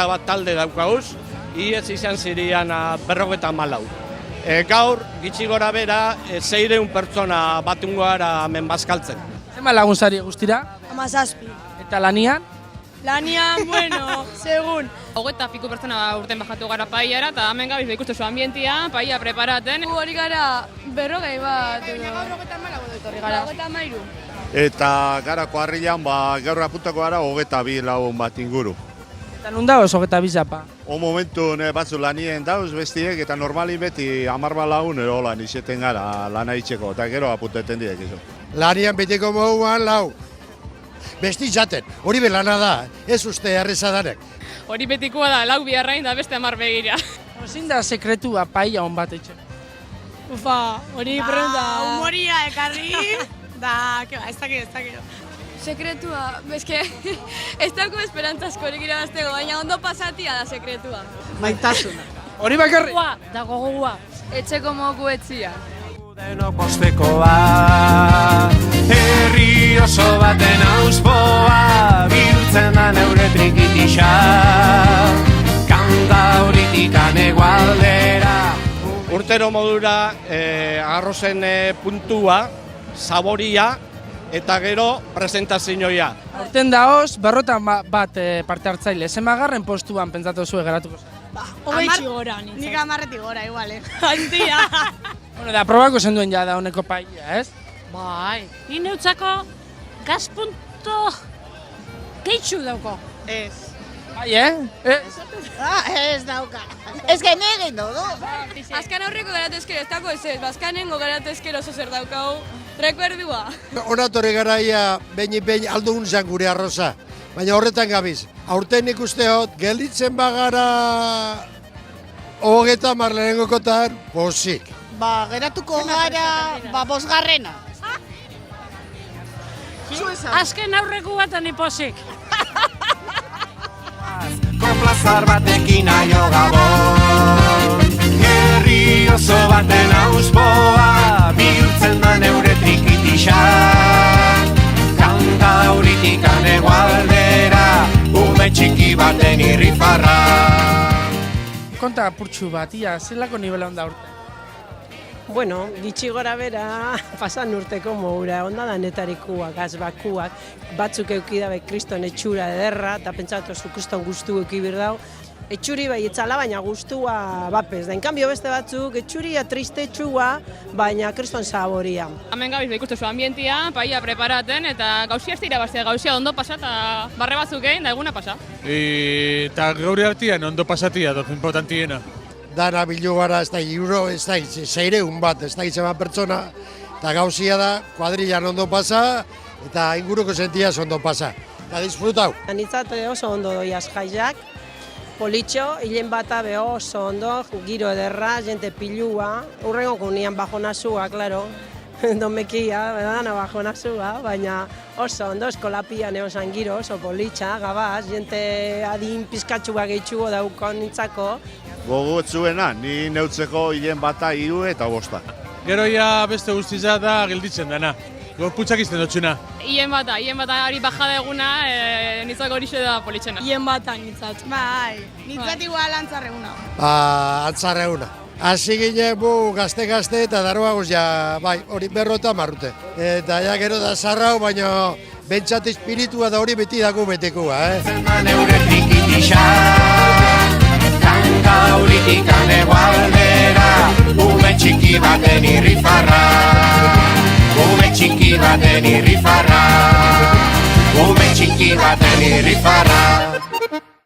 bat talde daukauz, iez izan zirian 54. Gaur, gitxi gora bera, 600 pertsona batungo gara hemen bazkaltzen. Zema lagun zari guztira? 17. Eta lanian? Lanian, bueno, segun. 25 pertsona urten bajatu gara paiara, eta hemen gabiz da ikustu zu ambientia, paia preparaten. Hori gara 40 bat. Gaur 34 etorri gara. 33. Eta gara kuadrilan, gaur apuntako gara 22 lagun bat inguru. Eta nun dagoz 22 zapa? O momentu batzu lanien dauz bestiek eta normali beti 10 lagun erolan izeten gara lana itxeko, eta gero apunteten direk izo. Lanian betiko moduan lau. Besti jaten, hori belana da, ez uste errezadanek. Hori betikoa da, lau biharrain da beste 10 begira. Zin da sekretua paia hon bat etxe? Ufa, hori pregunta. Humoria ekarri. Da, ez dakit. Sekretua, bezke, ez dauko esperantzazko hori gira baztego, baina ondo pasatia da sekretua. Maitasuna. Hori bakarri? Da gogoa. Etxeko moku etzia. Denok ostekoa, herri oso baten auspoa, bihurtzen da neure trikitisa, kanta horitikan egualdera. Urtero modura arrozen puntua, saboria, eta gero presentazioa. Horten daoz, berrotan bat parte hartzaile. Zemagarren postuan pentsatu zuen geratuko zen? Hogeitxi gora, nintzen. Nik 10 gora, igual, Antia. Bueno, da probako zen duen ja da honeko paia, ez? Bai, ni neutzako gazpunto gehitxu dauko. Ez. Bai, Ez dauka. Ez gene egin dugu. Azkan aurreko garatu ezkero ez dako ez, bazkanengo garatu ezkero oso zer daukau. Rekuerdua. Onatorri garaia behin aldun zan gure arroza, baina horretan gabiz. Aurten ikusteot, gelditzen bagara 30 lehenengokotan, pozik. Geratuko gara, 5. Azken aurreko batan ipozik. Konplazar batekin aio gabon, herri oso baten auspoa, bihurtzen da neure trikitisa, kanta horitikan egualdera, ume txiki baten irrifarra. Konta apurtxu bat, ia, zelako nivela onda urte? Bueno, gitxi gora bera, pasan urteko mogura, onda danetarikuak, azbakuak, batzuk eukidabe kriston etxura ederra, eta pentsatu zu kriston guztu eukibir dau. Etxuri bai etzala, baina guztua bapez da. En cambio beste batzuk, etxuria triste etxua, baina kriston saboria. Hemen gabiz da ikustu zu ambientia, paia preparaten, eta gauzia ez dira bastea, gauzia ondo pasa, eta barre batzuk egin, da eguna pasa. Eta gaur artian ondo pasatia, doz importantiena. Dana bilu gara, ez da euro, ez da 600 bat, ez da izan pertsona, eta gauzia da, kuadrilan ondo pasa, eta inguruko sentiaz ondo pasa. Eta disfrutau. Anitzat oso ondo doiaz jaiak, politxo, hilen bata be oso ondo, giro ederra, jente pilua, urrengo kunian bajo nasua, klaro, domekia, dana bajo nasua, baina oso ondo, eskolapian eosan giro, oso politxa, gabaz, jente adin pizkatxua gehitxugo daukon nintzako. Gogotzuena, ni neutzeko hilen bata 3 eta 5. Gero ja beste guztiza da gelditzen dana. Gorputzak izten dutxuna. Hien bata hori bajada eguna, nitzako horixe da politxena. Hien bata nintzat. Bai, nintzat igual antzarreguna. Antzarreguna. Hasi ginen gazte eta daroagoz ja, bai, hori 50 marrute. Eta ja gero da zarrau, baina bentsat espiritua da hori beti dago betekua, Neure trikitisa, kanta horitikan egualdera, ume txiki baten irrifarra, ume txiki baten irrifarra, ume txiki baten irrifarra.